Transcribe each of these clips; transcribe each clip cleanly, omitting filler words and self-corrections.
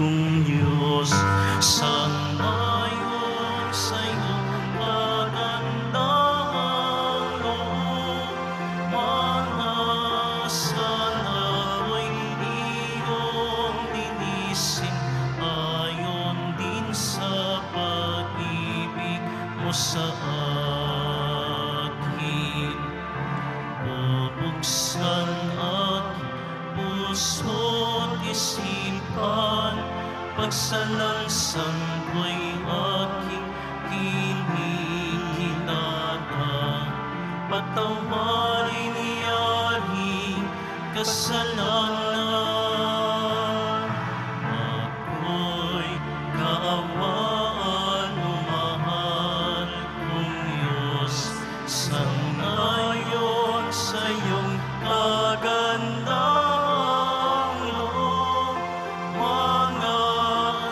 kung Diyos, sangayon sa iyong magandang loob, mga salaway iyong linisin, ayon din sa pag-ibig mo sa akin. Bubuksan aking puso't isipan, pagsalangsang ko'y aking kinikilala. Patawarin yaring kasalanan, ako'y kaawaan mo, mahal kong Diyos, sangayon sa iyong kagandang loob, mga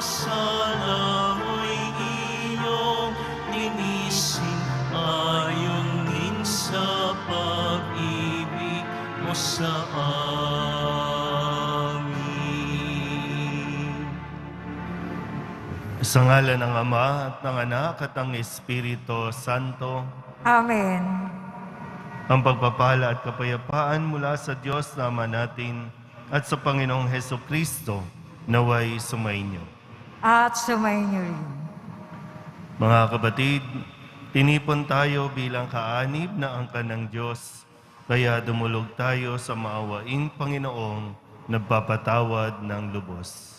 sala mo'y iyong linisin, ayon din sa pag-ibig mo sa amin. Sa ngalan ng Ama at ng Anak at ng Espiritu Santo, Amen. ang pagpapala at kapayapaan mula sa Diyos na Ama natin at sa Panginoong Hesukristo naway sumainyo. At sumainyo rin. Mga kapatid, tinipon tayo bilang kaanib na angkan ng Diyos, kaya dumulog tayo sa maawaing Panginoong nagpapatawad ng lubos.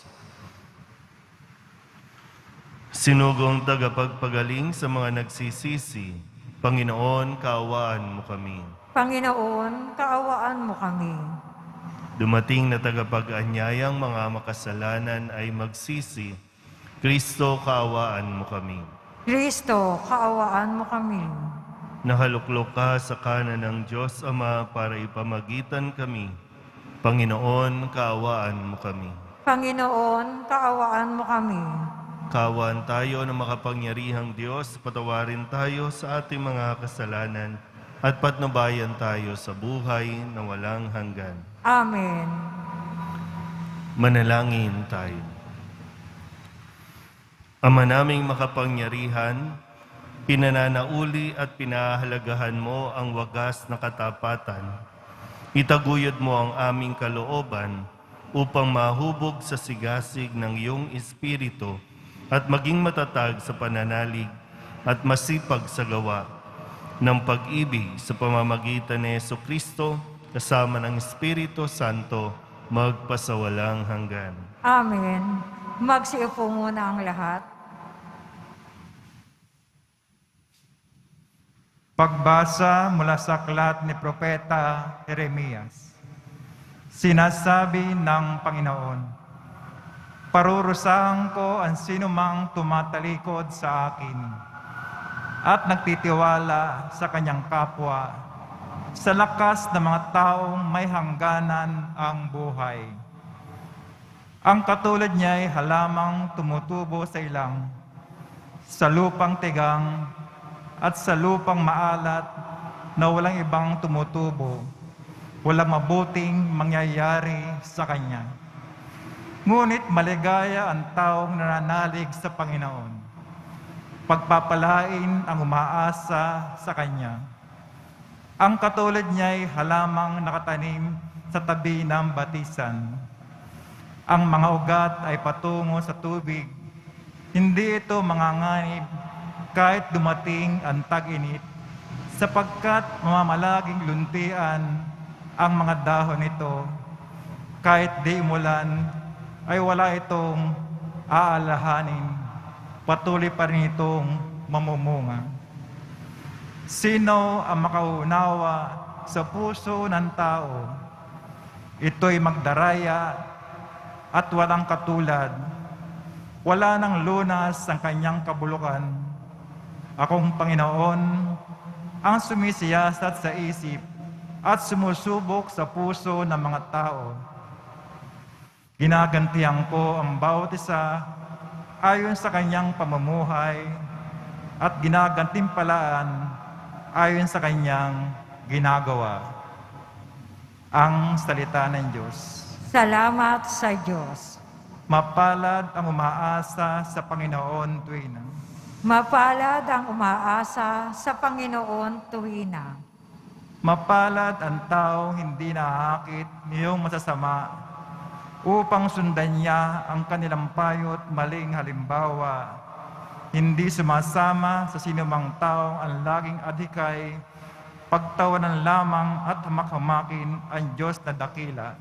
Sinugong tagapagpagaling sa mga nagsisisi, Panginoon, kaawaan mo kami. Panginoon, kaawaan mo kami. Dumating na tagapag-anyayang mga makasalanan ay magsisi, Kristo, kaawaan mo kami. Kristo, kaawaan mo kami. Nakaluklok ka sa kanan ng Diyos Ama para ipamagitan kami. Panginoon, kaawaan mo kami. Panginoon, kaawaan mo kami. Kaawaan tayo ng makapangyarihang Diyos, patawarin tayo sa ating mga kasalanan at patnubayan tayo sa buhay na walang hanggan. Amen. Manalangin tayo. Ama naming makapangyarihan, pinananauli at pinahalagahan mo ang wagas na katapatan. Itaguyod mo ang aming kalooban upang mahubog sa sigasig ng iyong Espiritu at maging matatag sa pananalig at masipag sa gawa ng pag-ibig sa pamamagitan ni Jesucristo kasama ng Espiritu Santo magpasawalang hanggan. Amen. Magsiupo muna ang lahat. Pagbasa mula sa aklat ni Propeta Jeremias. Sinasabi ng Panginoon, parurusahan ko ang sinumang tumatalikod sa akin at nagtitiwala sa kanyang kapwa, sa lakas ng mga taong may hangganan ang buhay. Ang katulad niya ay halamang tumutubo sa ilang, sa lupang tigang at sa lupang maalat na walang ibang tumutubo, walang mabuting mangyayari sa kanya. Ngunit maligaya ang taong nananalig sa Panginoon. Pagpapalain ang umaasa sa Kanya. Ang katulad niya ay halamang nakatanim sa tabi ng batisan. Ang mga ugat ay patungo sa tubig. Hindi ito manganganib kahit dumating ang tag-init, sapagkat mamamalaging luntian ang mga dahon nito. Kahit di umulan, ay wala itong aalahanin, patuloy pa rin itong mamumunga. Sino ang makaunawa sa puso ng tao? Ito'y magdaraya at walang katulad. Wala nang lunas ang kanyang kabulukan. Akong Panginoon, ang sumisiyasat sa isip at sumusubok sa puso ng mga tao. Ginagantihan ko ang bawat isa ayon sa kanyang pamumuhay at ginagantimpalaan ayon sa kanyang ginagawa. Ang salita ng Diyos. Salamat sa Diyos. Mapalad ang umaasa sa Panginoon tuwina. Mapalad ang umaasa sa Panginoon tuwina. Mapalad ang tao hindi naakit niyong masasama upang sundan niya ang kanilang payo't maling halimbawa. Hindi sumasama sa sinumang taong ang laging adhikay, pagtawanan lamang at hamak-hamakin ang Diyos na dakila.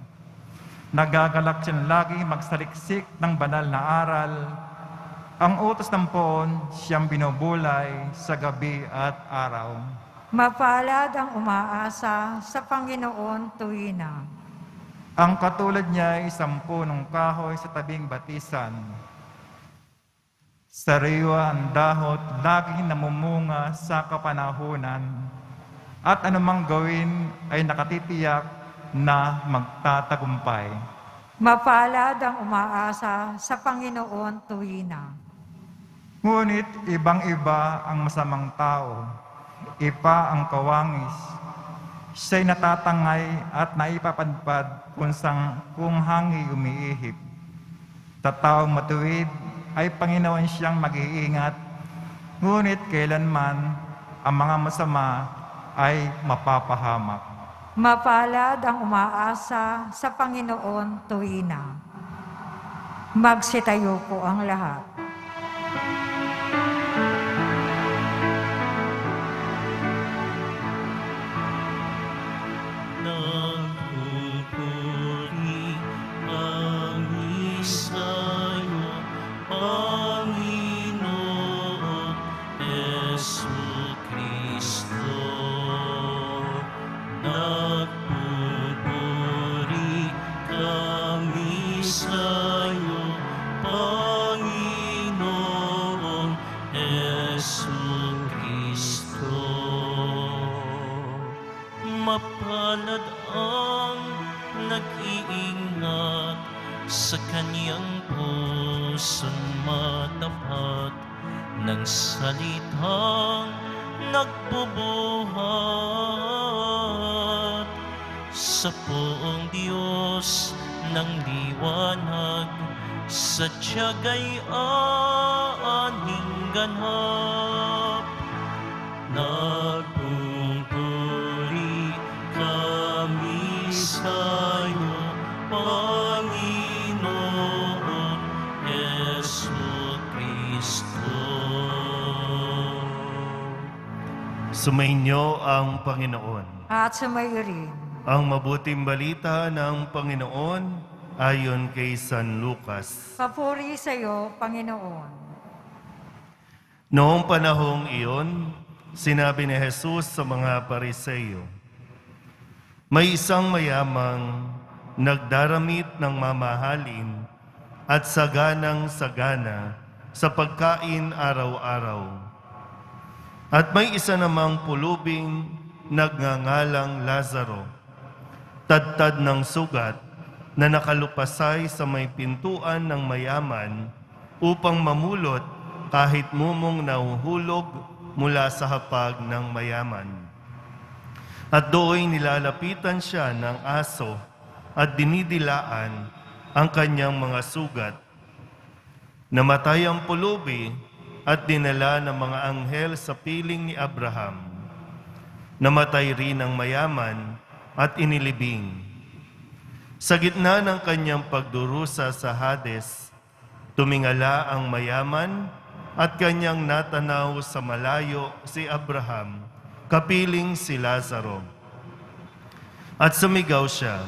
Nagagalak siyang lagi magsaliksik ng banal na aral. Ang utos ng poon siyang binubulay sa gabi at araw. Mapalad ang umaasa sa Panginoon tuwina. Ang katulad niya ay isang punong kahoy sa tabing batisan. Sariwa ang dahot, laging namumunga sa kapanahunan. At anumang gawin ay nakatitiyak na magtatagumpay. Mapalad ang umaasa sa Panginoon tuwina. Ngunit ibang-iba ang masamang tao, ipa ang kawangis. Siya'y natatangay at naipapadpad kung hangi umiihip. Sa taong matuwid ay Panginoon siyang mag-iingat, ngunit kailanman ang mga masama ay mapapahamak. Mapalad ang umaasa sa Panginoon tuwina. Magsitayo po ang lahat. Nagpupuri ang isayo, Panginoon Jesucristo. Nagpupuri kami sa'yo, Panginoon Jesucristo. Mapalad ang nag-iingat sa kaniyang pusong matapat ng salitang nagbubuhat sa poong Diyos ng liwanag, sa tiyaga'y aaning ganap. Nagpupuri kami sa'yo, Panginoon Jesucristo. Sumainyo ang Panginoon. At sumayo rin. Ang mabuting balita ng Panginoon ayon kay San Lucas. Papuri sa iyo, Panginoon. Noong panahong iyon, sinabi ni Jesus sa mga Pariseo, may isang mayamang nagdaramit ng mamahalin at saganang-sagana sa pagkain araw-araw. At may isa namang pulubing nagngangalang Lazaro, tadtad ng sugat na nakalupasay sa may pintuan ng mayaman upang mamulot kahit mumong nahuhulog mula sa hapag ng mayaman. At do'y nilalapitan siya ng aso at dinidilaan ang kanyang mga sugat. Namatay ang pulubi at dinala ng mga anghel sa piling ni Abraham. Namatay rin ang mayaman at inilibing. Sa gitna ng kanyang pagdurusa sa Hades, tumingala ang mayaman at kanyang natanaw sa malayo si Abraham, kapiling si Lazaro. At sumigaw siya,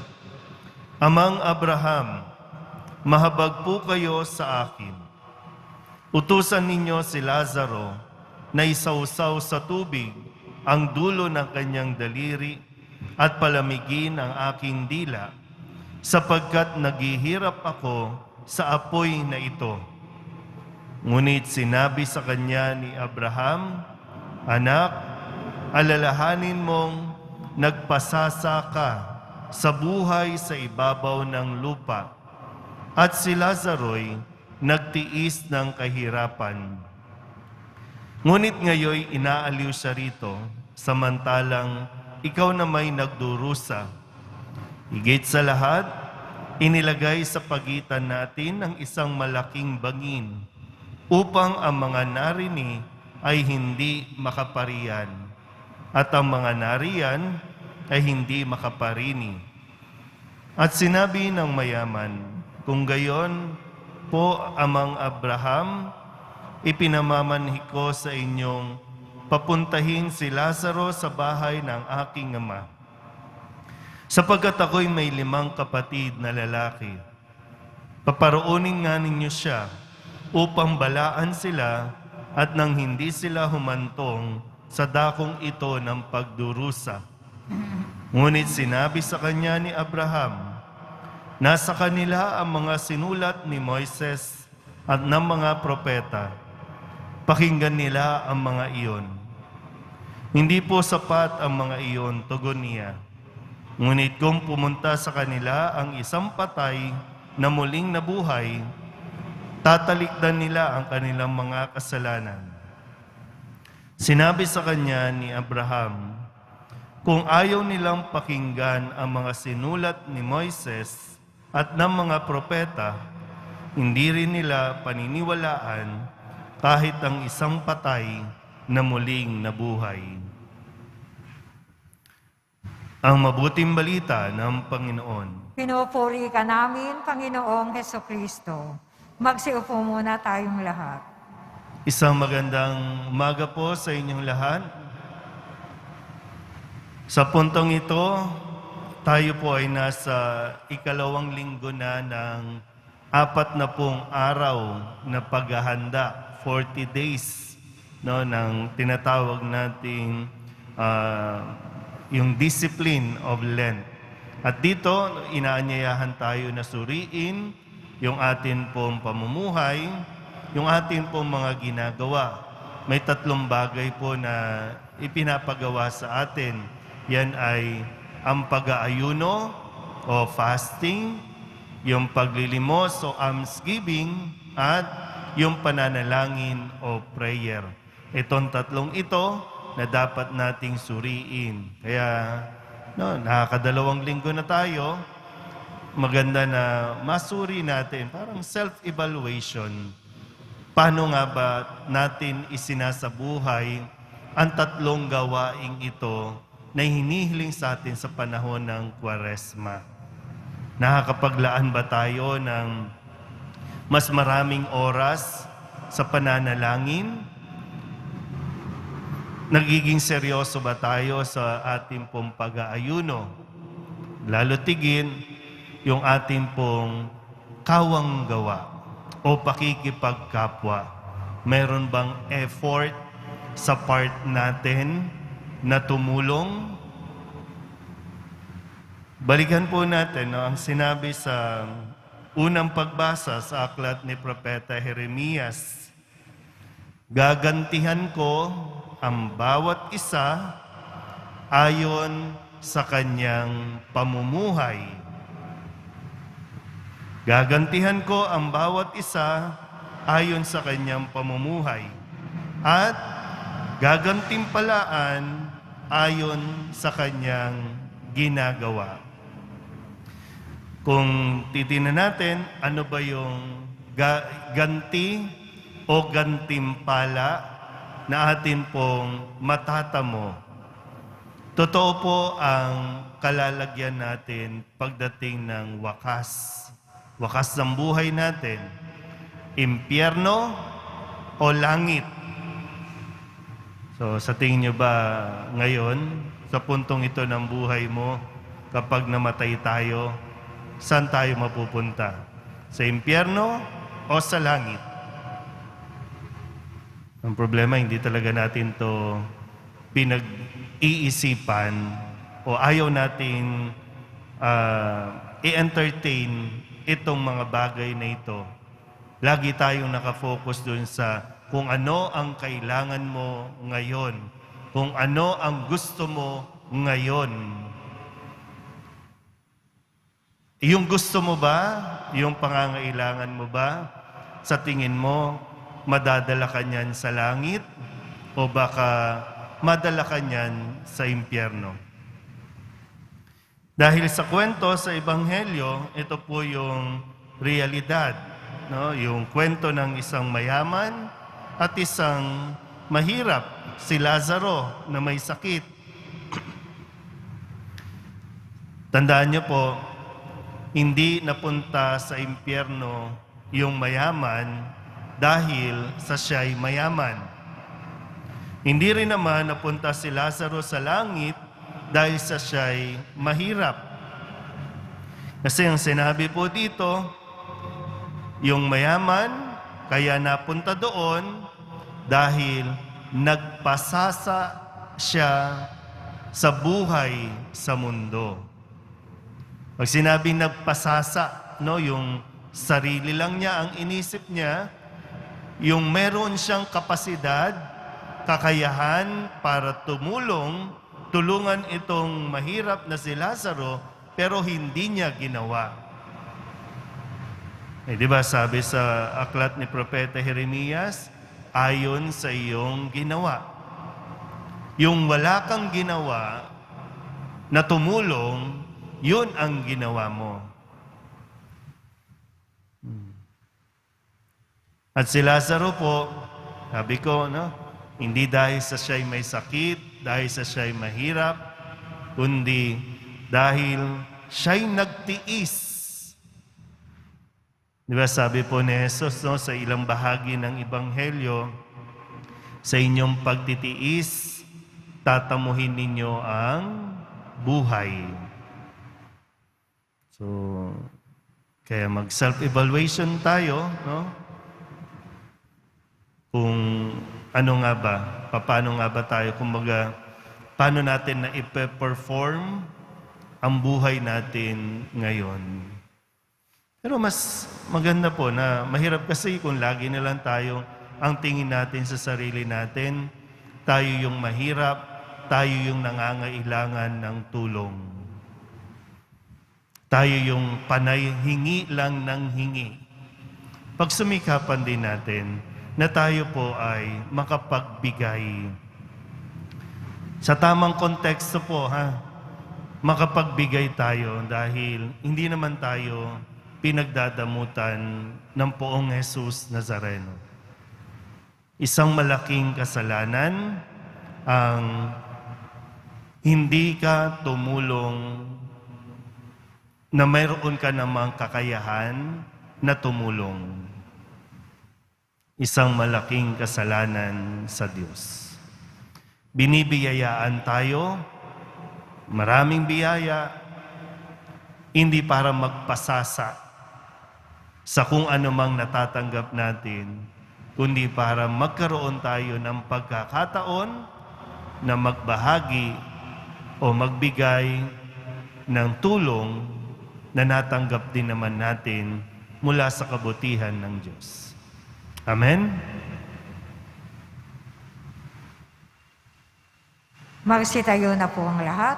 Amang Abraham, mahabag po kayo sa akin. Utusan ninyo si Lazaro na isawsaw sa tubig ang dulo ng kanyang daliri at palamigin ang aking dila, sapagkat naghihirap ako sa apoy na ito. Ngunit sinabi sa kanya ni Abraham, Anak, alalahanin mong nagpasasa ka sa buhay sa ibabaw ng lupa, at si Lazaro'y nagtiis ng kahirapan. Ngunit ngayoy inaaliw siya rito, samantalang ikaw na may nagdurusa. Higit sa lahat, inilagay sa pagitan natin ang isang malaking bangin upang ang mga narini ay hindi makaparian at ang mga nariyan ay hindi makaparini. At sinabi ng mayaman, kung gayon po, Amang Abraham, ipinamamanhi ko sa inyong papuntahin si Lazaro sa bahay ng aking ama. Sapagkat ako'y may 5 kapatid na lalaki. Paparoonin nga ninyo siya upang balaan sila at nang hindi sila humantong sa dakong ito ng pagdurusa. Ngunit sinabi sa kanya ni Abraham, nasa kanila ang mga sinulat ni Moises at ng mga propeta. Pakinggan nila ang mga iyon. Hindi po sapat ang mga iyon, tugon niya. Ngunit kung pumunta sa kanila ang isang patay na muling nabuhay, tatalikdan nila ang kanilang mga kasalanan. Sinabi sa kanya ni Abraham, kung ayaw nilang pakinggan ang mga sinulat ni Moises at ng mga propeta, hindi rin nila paniniwalaan kahit ang isang patay na muling nabuhay. Ang mabuting balita ng Panginoon. Pinupuri ka namin, Panginoong Hesukristo. Magsiupo muna tayong lahat. Isang magandang umaga po sa inyong lahat. Sa puntong ito, tayo po ay nasa 2nd linggo na ng 40 araw na paghahanda, 40 days, no, ng tinatawag nating yung discipline of Lent. At dito, inaanyayahan tayo na suriin yung atin pong pamumuhay, yung atin pong mga ginagawa. May 3 bagay po na ipinapagawa sa atin. Yan ay ang pag-aayuno o fasting, yung paglilimos o almsgiving, at yung pananalangin o prayer. Itong 3 ito na dapat nating suriin. Kaya, nakakadalawang linggo na tayo, maganda na masuri natin, parang self-evaluation. Paano nga ba natin isinasabuhay ang 3 gawaing ito na hinihiling sa atin sa panahon ng Kwaresma? Nakakapaglaan ba tayo ng mas maraming oras sa pananalangin? Nagiging seryoso ba tayo sa ating pong pag-aayuno? Lalo tigin yung ating pong kawang gawa o pakikipagkapwa. Meron bang effort sa part natin na tumulong? Balikan po natin ang sinabi sa unang pagbasa sa aklat ni Propeta Jeremias. Gagantihan ko ang bawat isa ayon sa kanyang pamumuhay. Gagantihan ko ang bawat isa ayon sa kanyang pamumuhay. At gagantimpalaan ayon sa kanyang ginagawa. Kung titingnan natin, ano ba yung ganti o gantimpala na atin pong matatamo? Totoo po ang kalalagyan natin pagdating ng wakas. Wakas ng buhay natin. Impyerno o langit? So sa tingin nyo ba ngayon, sa puntong ito ng buhay mo, kapag namatay tayo, saan tayo mapupunta? Sa impyerno o sa langit? Ang problema, hindi talaga natin to pinag-iisipan o ayaw natin i-entertain itong mga bagay na ito. Lagi tayong nakafocus dun sa kung ano ang kailangan mo ngayon, kung ano ang gusto mo ngayon. Yung gusto mo ba, yung pangangailangan mo ba, sa tingin mo, madadala ka niyan sa langit o baka madala ka niyan sa impyerno? Dahil sa kwento sa Ebanghelyo, ito po yung realidad, no? Yung kwento ng isang mayaman at isang mahirap, si Lazaro na may sakit. Tandaan niyo po, hindi napunta sa impyerno yung mayaman dahil sa siya'y mayaman. Hindi rin naman napunta si Lazaro sa langit dahil sa siya'y mahirap. Kasi ang sinabi po dito, yung mayaman kaya napunta doon dahil nagpasasa siya sa buhay sa mundo. Pag sinabing nagpasasa, no, yung sarili lang niya ang inisip niya, yung meron siyang kapasidad, kakayahan para tulungan itong mahirap na si Lazaro, pero hindi niya ginawa. Di ba sabi sa aklat ni Propeta Jeremias, ayon sa iyong ginawa. Yung wala kang ginawa na tumulong, yun ang ginawa mo. At si Lazaro po, sabi ko, no, hindi dahil sa siya'y may sakit, dahil sa siya'y mahirap, kundi dahil siya'y nagtiis. Di ba sabi po ni Jesus, no, sa ilang bahagi ng Ebanghelyo, sa inyong pagtitiis, tatamuhin ninyo ang buhay. So, kaya mag-self-evaluation tayo, no? Kung ano nga ba, paano nga ba tayo, kumbaga, paano natin na ipe-perform ang buhay natin ngayon. Pero mas maganda po na mahirap kasi kung lagi na lang tayo ang tingin natin sa sarili natin, tayo yung mahirap, tayo yung nangangailangan ng tulong. Tayo yung panay hingi lang ng hingi. Pagsumikapan din natin na tayo po ay makapagbigay. Sa tamang konteksto po, makapagbigay tayo dahil hindi naman tayo pinagdadamutan ng poong Jesus Nazareno. Isang malaking kasalanan ang hindi ka tumulong na mayroon ka namang kakayahan na tumulong. Isang malaking kasalanan sa Diyos. Binibiyayaan tayo, maraming biyaya, hindi para magpasasa sa kung ano mang natatanggap natin, kundi para magkaroon tayo ng pagkakataon na magbahagi o magbigay ng tulong na natanggap din naman natin mula sa kabutihan ng Diyos. Amen? Magsitayo na po ang lahat.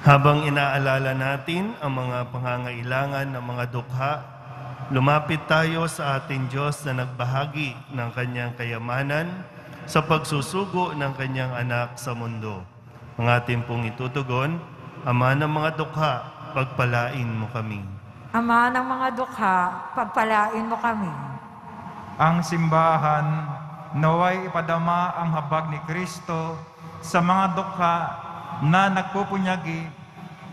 Habang inaalala natin ang mga pangangailangan ng mga dukha, lumapit tayo sa ating Diyos na nagbahagi ng kanyang kayamanan sa pagsusugo ng kanyang anak sa mundo. Ang ating pong itutugon, Ama ng mga dukha, pagpalain mo kami. Ama ng mga dukha, pagpalain mo kami. Ang simbahan naway ipadama ang habag ni Kristo sa mga dukha na nagpupunyagi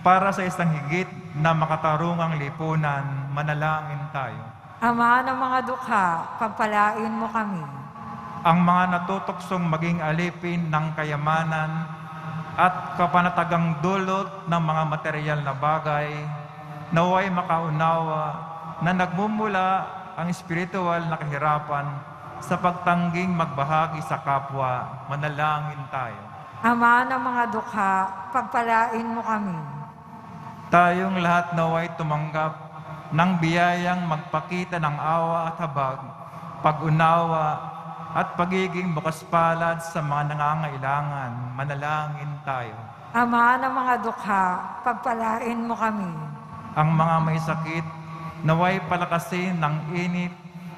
para sa isang higit na makatarungang lipunan. Manalangin tayo. Ama ng mga dukha, pagpalain mo kami. Ang mga natutuksong maging alipin ng kayamanan at kapanatagang dulot ng mga material na bagay, naway makaunawa na nagmumula ang espiritual na kahirapan sa pagtangging magbahagi sa kapwa. Manalangin tayo. Ama ng mga dukha, pagpalain mo kami. Tayong lahat naway tumanggap ng biyayang magpakita ng awa at habag, pag-unawa at pagiging bukas palad sa mga nangangailangan. Manalangin tayo. Ama ng mga dukha, pagpalain mo kami. Ang mga may sakit, naway palakasin ng init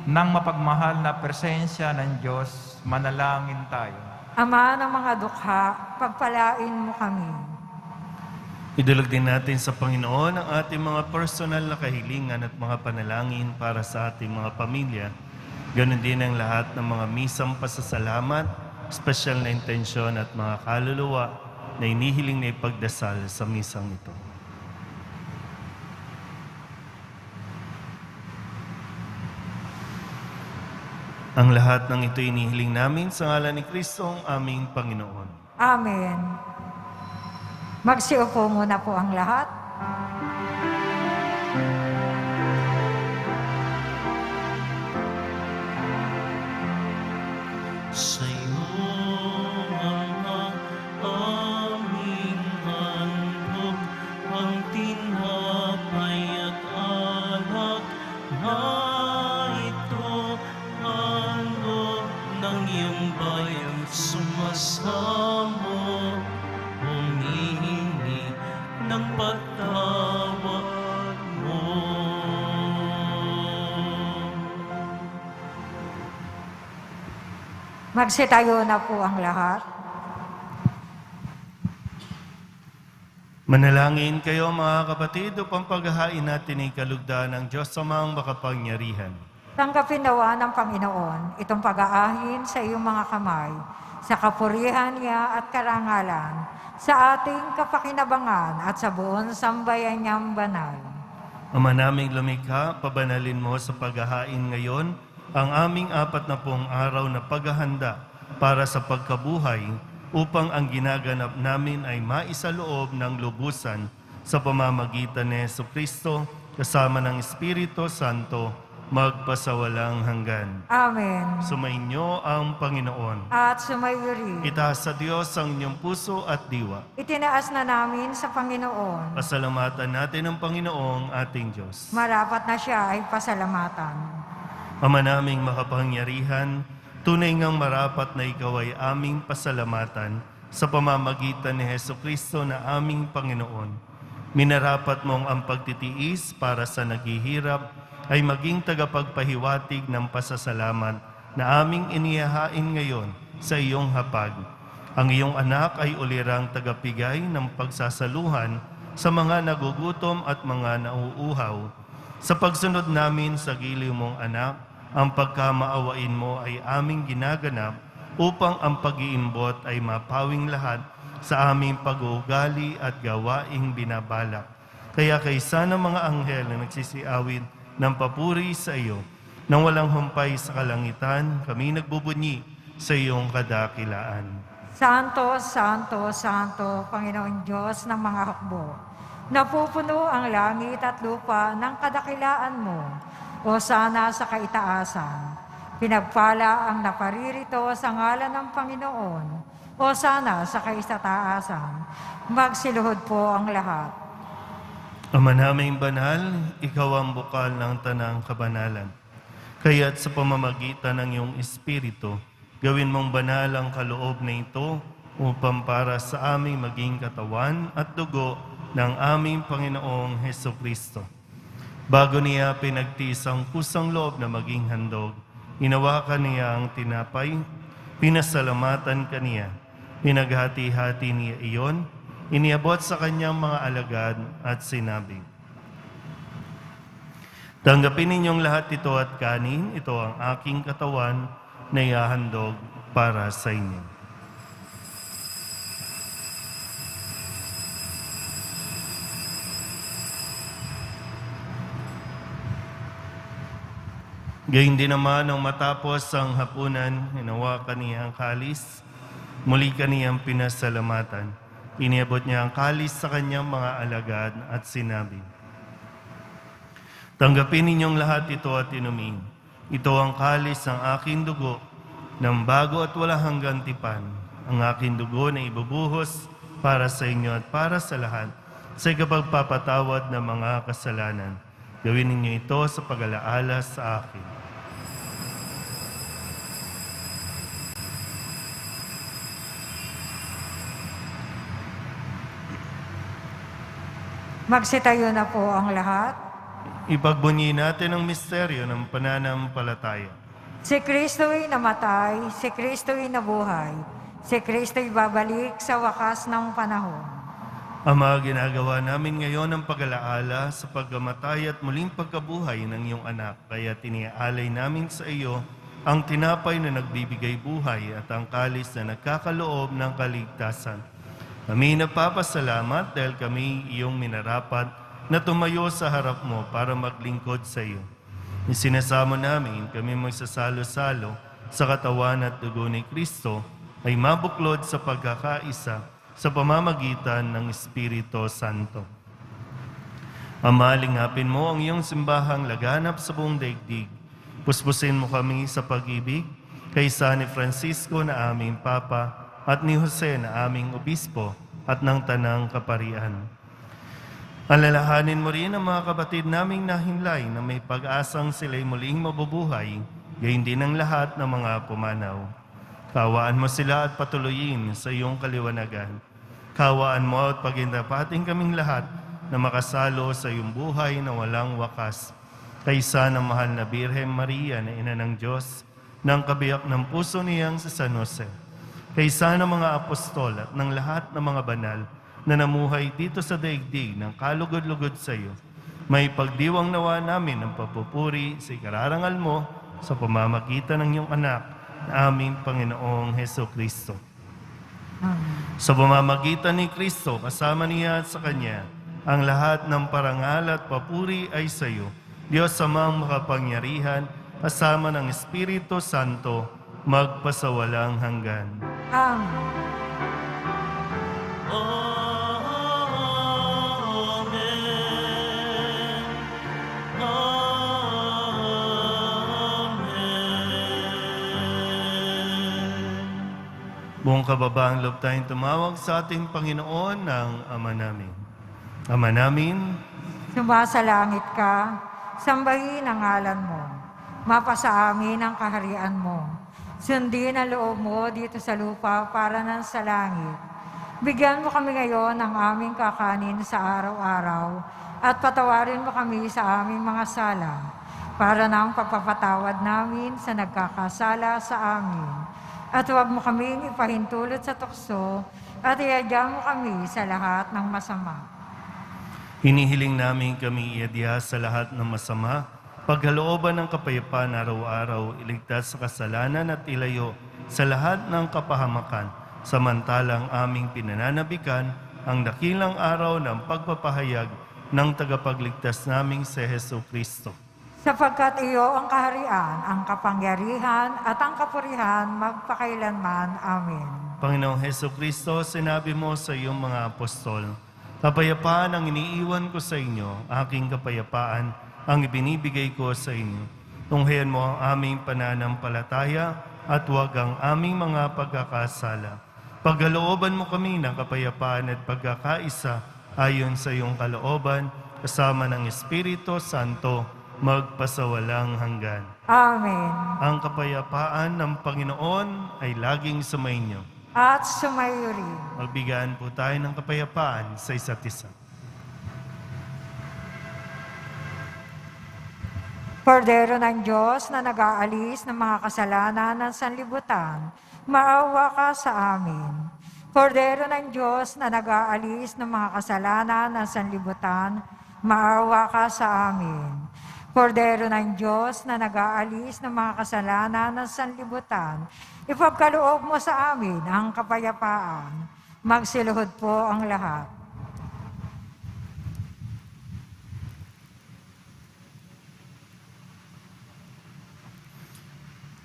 ng mapagmahal na presensya ng Diyos. Manalangin tayo. Ama ng mga dukha, pagpalain mo kami. Idulog din natin sa Panginoon ang ating mga personal na kahilingan at mga panalangin para sa ating mga pamilya. Ganon din ang lahat ng mga misang pasasalamat, espesyal na intensyon at mga kaluluwa na inihiling na ipagdasal sa misang ito. Ang lahat ng ito inihiling namin sa ngalan ni Kristo ang aming Panginoon. Amen. Magsiupo muna po ang lahat. Sa iyo, Ama, aming handog, ang tinapay at alak na ito, handog ng iyong bayan, sumasamo, humihingi ng patawad mo. Magsitayo na po ang lahat. Manalangin kayo mga kapatid upang paghahain natin ay kalugdan ng Diyos Amang makapangyarihan. Tanggapin nawa ng Panginoon itong pag-aahin sa iyong mga kamay, sa kapurihan niya at karangalan, sa ating kapakinabangan at sa buong sambayan niyang banal. Ama naming lumikha, pabanalin mo sa paghahain ngayon ang aming 40 araw na paghahanda para sa pagkabuhay upang ang ginaganap namin ay maisaloob ng lubusan sa pamamagitan ni Jesucristo kasama ng Espiritu Santo magpasawalang hanggan. Amen. Sumainyo ang Panginoon. At sumayo rin. Itaas sa Diyos ang inyong puso at diwa. Itinaas na namin sa Panginoon. Pasalamatan natin ang Panginoong ating Diyos. Marapat na siya ay pasalamatan. Ama naming makapangyarihan, tunay ngang marapat na ikaw ay aming pasalamatan sa pamamagitan ni Jesucristo na aming Panginoon. Minarapat mong ang pagtitiis para sa naghihirap ay maging tagapagpahiwatig ng pasasalamat na aming inihahain ngayon sa iyong hapag. Ang iyong anak ay ulirang tagapigay ng pagsasaluhan sa mga nagugutom at mga nauuhaw. Sa pagsunod namin sa giliw mong anak, ang pagkamaawain mo ay aming ginaganap upang ang pag-iimbot ay mapawing lahat sa aming pag-uugali at gawaing binabalak. Kaya kaysa ng mga anghel na nagsisiawit ng papuri sa iyo, nang walang humpay sa kalangitan, kami nagbubunyi sa iyong kadakilaan. Santo, Santo, Santo, Panginoon Diyos ng mga hukbo. Napupuno ang langit at lupa ng kadakilaan mo. O sana sa kaitaasan. Pinagpala ang naparirito sa ngalan ng Panginoon. O sana sa kaisataasan. Magsiluhod po ang lahat. Ama naming banal, ikaw ang bukal ng tanang kabanalan. Kaya't sa pamamagitan ng iyong Espiritu, gawin mong banal ang kaloob na ito upang para sa aming maging katawan at dugo ng aming Panginoong Hesukristo. Bago niya pinagtiis ang kusang loob na maging handog, hinawakan niya ang tinapay, pinasalamatan kaniya, pinaghati-hati niya iyon, iniabot sa kanyang mga alagad at sinabi, "Tanggapin ninyong lahat ito at kanin, ito ang aking katawan na ihahandog para sa inyo." Gayun din naman nang matapos ang hapunan, hinawakan niya ang kalis, muli kaniyang pinasalamatan. Iniabot niya ang kalis sa kanyang mga alagad at sinabi, "Tanggapin ninyong lahat ito at inumin. Ito ang kalis ng aking dugo, ng bago at walang hanggang tipan. Ang aking dugo na ibubuhos para sa inyo at para sa lahat, sa ikapagpapatawad ng mga kasalanan. Gawin ninyo ito sa pag-alaala sa akin." Magsitayo na po ang lahat. Ipagbunyi natin ang misteryo ng pananampalataya. Si Kristo'y namatay, si Kristo'y nabuhay. Si Kristo'y babalik sa wakas ng panahon. Ama, ginagawa namin ngayon ang pag-alaala sa pagkamatay at muling pagkabuhay ng iyong anak. Kaya tiniaalay namin sa iyo ang tinapay na nagbibigay buhay at ang kalis na nagkakaloob ng kaligtasan. Kami nagpapasalamat dahil kami iyong minarapat na tumayo sa harap mo para maglingkod sa iyo. Isinasamo namin kami magsasalo-salo sa katawan at dugo ni Kristo ay mabuklod sa pagkakaisa sa pamamagitan ng Espiritu Santo. Ama, lingapin mo ang iyong simbahang laganap sa buong daigdig. Puspusin mo kami sa pag-ibig kay San Francisco na aming Papa at ni Jose na aming Obispo at ng Tanang Kaparian. Alalahanin mo rin ang mga kapatid naming nahimlay na may pag-asang sila'y muling mabubuhay, gayon din ang lahat ng mga pumanaw. Kawaan mo sila at patuloyin sa iyong kaliwanagan. Kawaan mo at pagindapating kaming lahat na makasalo sa iyong buhay na walang wakas. Kaysa ng mahal na Birhen Maria na Ina ng Diyos, ng kabiyak ng puso niyang si San Jose. Kaysa ng mga apostol at ng lahat ng mga banal na namuhay dito sa daigdig ng kalugod-lugod sa iyo, may pagdiwang nawa namin ng papupuri sa ikararangal mo sa pamamagitan ng iyong anak na aming Panginoong Hesukristo. Sa pamamagitan ni Kristo, kasama niya at sa Kanya, ang lahat ng parangal at papuri ay sa iyo, Diyos Amang makapangyarihan, kasama ng Espiritu Santo, magpasawalang hanggan. Amen. Buong kababaang loob tayong tumawag sa ating Panginoon ng Ama namin. Ama namin, Sumasalangit ka, sambahin ang ngalan mo. Mapasa amin ang kaharian mo. Sundin ang loob mo dito sa lupa para nan sa langit. Bigyan mo kami ngayon ng aming kakanin sa araw-araw at patawarin mo kami sa aming mga sala para nang pagpapatawad namin sa nagkakasala sa amin. At huwag mo kaming ipahintulot sa tukso at iadya mo kami sa lahat ng masama. hinihiling namin kami iadya sa lahat ng masama, pagkalooban ng kapayapaan araw-araw, iligtas sa kasalanan at ilayo sa lahat ng kapahamakan, samantalang aming pinananabikan ang dakilang araw ng pagpapahayag ng tagapagligtas naming si Jesucristo. Sapagkat iyo ang kaharian, ang kapangyarihan at ang kapurihan magpakailanman. Amen. Panginoong Jesucristo, sinabi mo sa iyong mga apostol, kapayapaan ang iniiwan ko sa inyo, aking kapayapaan ang ibinibigay ko sa inyo. Tunghayan mo ang aming pananampalataya at huwag ang aming mga pagkakasala. Pagkalooban mo kami ng kapayapaan at pagkakaisa ayon sa iyong kalooban, kasama ng Espiritu Santo, magpasawalang hanggan. Amen. Ang kapayapaan ng Panginoon ay laging sumainyo. At sumayo rin. Magbigaan po tayo ng kapayapaan sa isa't isa. Kordero ng Diyos na nag-aalis ng mga kasalanan ng sanlibutan, maawa ka sa amin. Kordero ng Diyos na nag-aalis ng mga kasalanan ng sanlibutan, maawa ka sa amin. Kordero ng Diyos na nag-aalis ng mga kasalanan ng sanlibutan, ipagkaloob mo sa amin ang kapayapaan. Magsiluhod po ang lahat.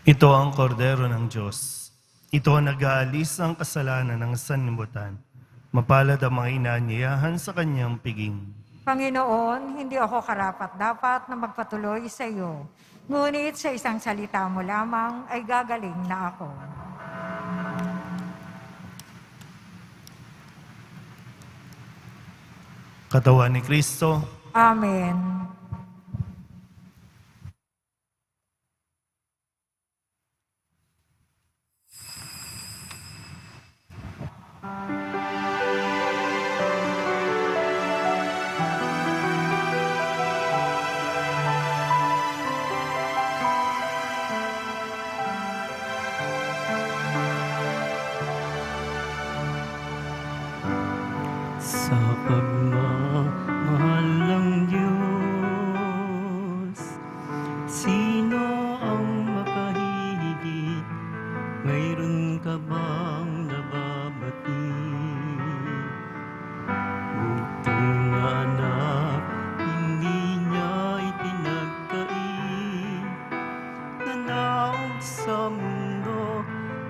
Ito ang kordero ng Diyos. Ito ang nag-aalis ng kasalanan ng sanlibutan. Mapalad ang mga inaanyayahan sa kanyang piging. Panginoon, hindi ako karapat-dapat na magpatuloy sa iyo. Ngunit sa isang salita mo lamang ay gagaling na ako. Katawan ni Kristo, Amen. Sa pagmamahal ng Diyos, sino ang makahihigit? Mayroon ka bang nababati? Bugtong na anak, hindi niya itinagkait. Nanaog sa mundo,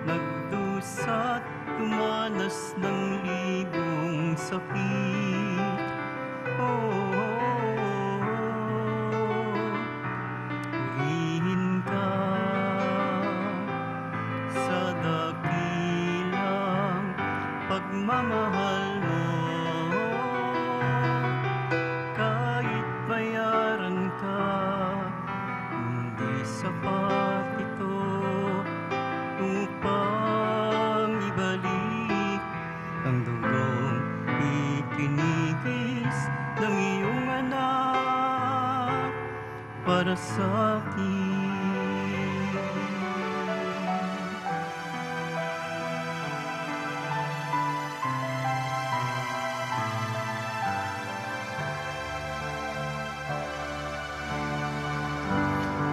nagdusat, tumanas ng libong sakit. Purihin ka sa dakilang pagmamahal mo. Kahit bayaran ka, hindi sapat ito upang ibalik ang dugong itinigis ng iyong anak para sa akin.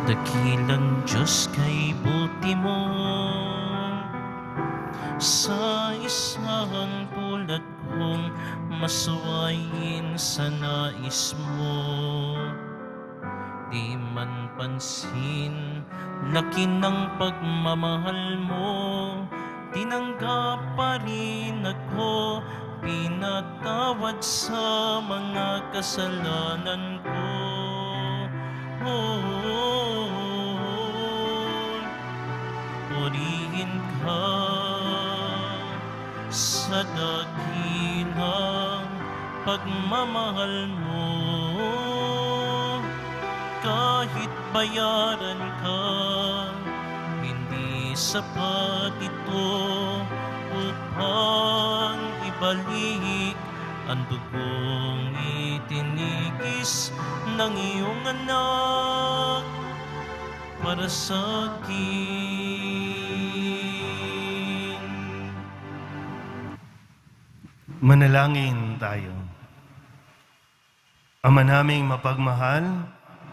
Dakilang Diyos kay buti mo, sa isang tulad kong masuwayin sa nais mo. Di man pansin, laki ng pagmamahal mo, tinanggap pa rin ako, pinatawad sa mga kasalanan ko. Purihin ka sa dakilang pagmamahal mo. Kahit bayaran ka, hindi sapat ito upang ibalik ang dugong itinigis ng iyong anak para sa akin. Manalangin tayo. Ama naming mapagmahal,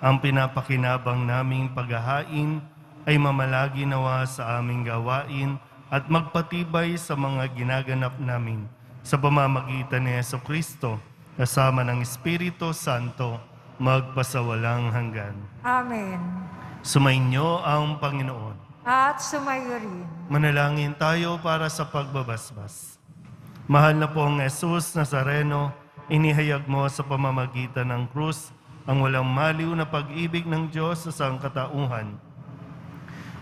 ang pinapakinabang naming paghahain ay mamalagi nawa sa aming gawain at magpatibay sa mga ginaganap namin sa pamamagitan ni Jesucristo, kasama ng Espiritu Santo, magpasawalang hanggan. Amen. Sumainyo ang Panginoon. At sumayo rin. Manalangin tayo para sa pagbabasbas. Mahal na pong Jesus Nazareno, inihayag mo sa pamamagitan ng krus ang walang maliw na pag-ibig ng Diyos sa sangkatauhan.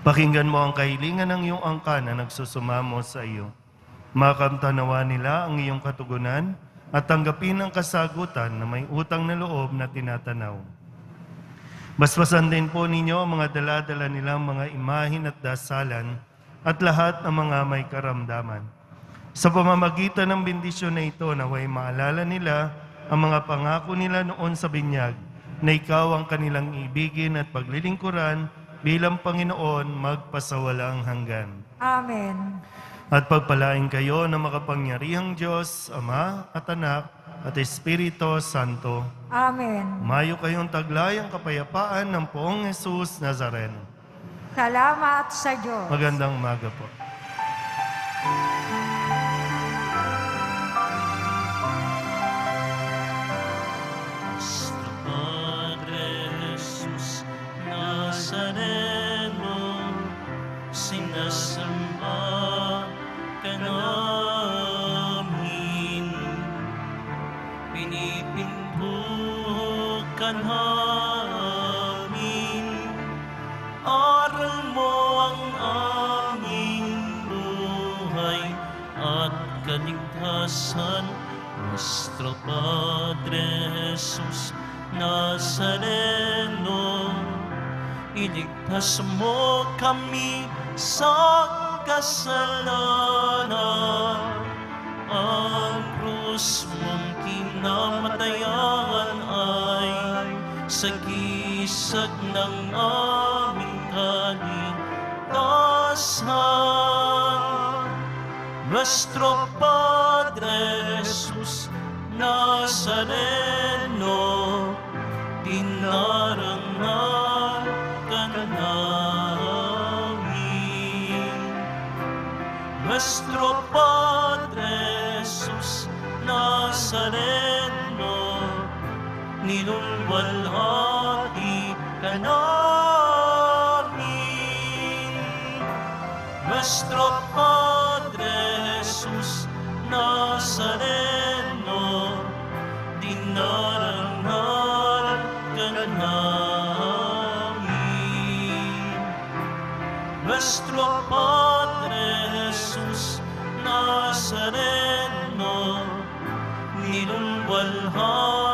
Pakinggan mo ang kahilingan ng iyong angkan na nagsusumamo sa iyo. Makamtanawa nila ang iyong katugunan at tanggapin ang kasagutan na may utang na loob na tinatanaw. Basbasan din po ninyo ang mga dala-dala nilang mga imahin at dasalan at lahat ng mga may karamdaman. Sa pamamagitan ng bendisyon na ito, naway maalala nila ang mga pangako nila noon sa binyag, na ikaw ang kanilang ibigin at paglilingkuran bilang Panginoon magpasawalang hanggan. Amen. At pagpalain kayo ng makapangyarihang Diyos, Ama at Anak at Espiritu Santo. Amen. Umayo kayong taglayang kapayapaan ng Poong Jesus Nazareno. Salamat sa Diyos. Magandang umaga po. Nuestro Padre Jesus Nazareno, sinasamba ka namin, pinipindog ka namin, aral mo ang aming buhay at kaligtasan. Nuestro Padre Jesus Nazareno, iligtas mo kami sa kasalanan. Ang krus mong kinamatayan ay sagisag ng aming kaligtasan. Nuestro Padre Jesus Nazareno, dinarangal ka namin. Nuestro Padre Jesus Nazareno, nilulwalhati ka namin. Nuestro Padre Jesus Nazareno, dinarangal ka namin. Nuestro Padre Jesus Nazareno, nilulwalhati